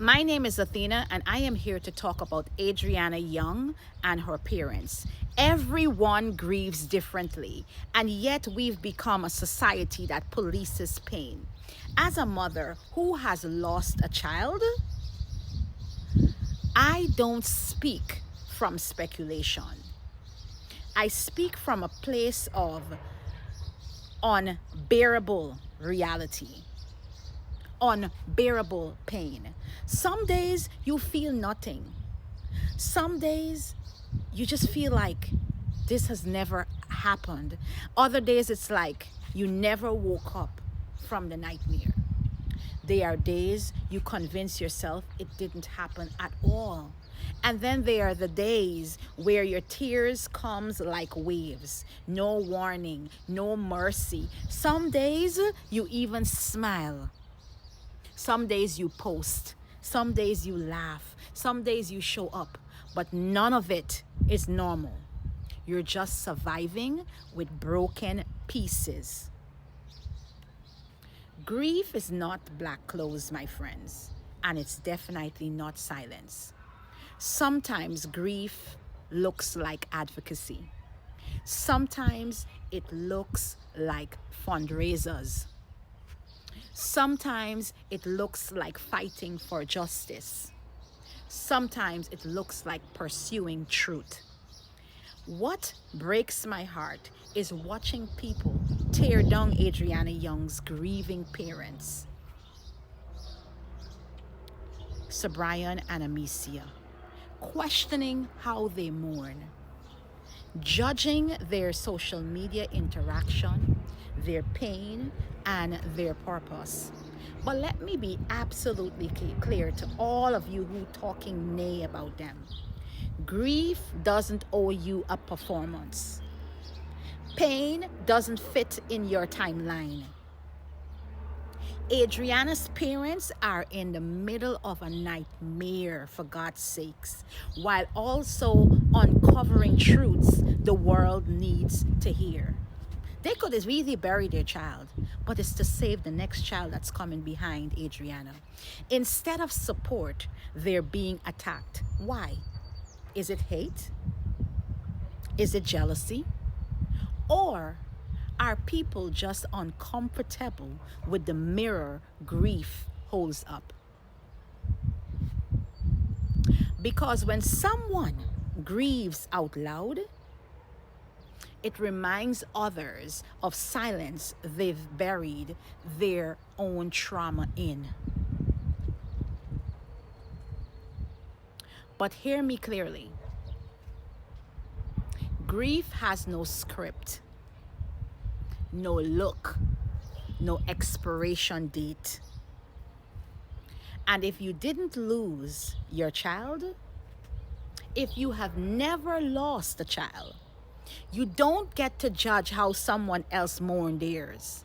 My name is Athena, and I am here to talk about Adrianna Younge and her parents. Everyone grieves differently, and yet we've become a society that polices pain. As a mother who has lost a child, I don't speak from speculation. I speak from a place of unbearable reality, unbearable pain. Some days you feel nothing. Some days you just feel like this has never happened. Other days it's like you never woke up from the nightmare. There are days you convince yourself it didn't happen at all. And then there are the days where your tears comes like waves. No warning, no mercy. Some days you even smile. Some days you post. Some days you laugh. Some days you show up. But none of it is normal. You're just surviving with broken pieces. Grief is not black clothes, my friends, and it's definitely not silence. Sometimes grief looks like advocacy. Sometimes it looks like fundraisers. Sometimes it looks like fighting for justice. Sometimes it looks like pursuing truth. What breaks my heart is watching people tear down Adrianna Younge's grieving parents, Brian and Amicia, questioning how they mourn, judging their social media interaction, their pain, and their purpose. But let me be absolutely clear to all of you who talking nay about them. Grief doesn't owe you a performance. Pain doesn't fit in your timeline. Adrianna's parents are in the middle of a nightmare, for God's sakes, while also uncovering truths the world needs to hear. They could have really buried their child, but it's to save the next child that's coming behind Adrianna. Instead of support, they're being attacked. Why? Is it hate? Is it jealousy? Or are people just uncomfortable with the mirror grief holds up? Because when someone grieves out loud, it reminds others of silence they've buried their own trauma in. But hear me clearly. Grief has no script, no look, no expiration date. And if you didn't lose your child, if you have never lost a child, you don't get to judge how someone else mourned theirs.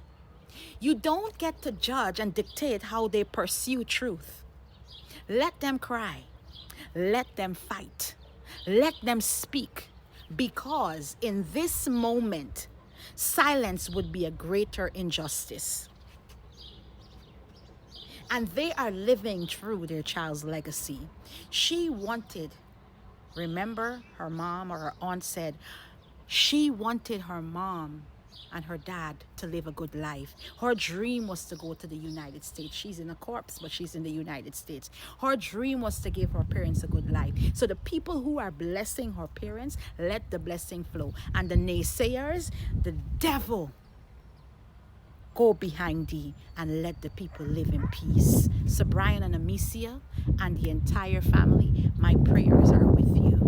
You don't get to judge and dictate how they pursue truth. Let them cry. Let them fight. Let them speak. Because in this moment, silence would be a greater injustice. And they are living through their child's legacy. She wanted, remember her mom or her aunt said, she wanted her mom and her dad to live a good life. Her dream was to go to the United States. She's in a corpse, but she's in the United States. Her dream was to give her parents a good life. So the people who are blessing her parents, let the blessing flow. And the naysayers, the devil, go behind thee and let the people live in peace. So Brian and Amicia and the entire family, my prayers are with you.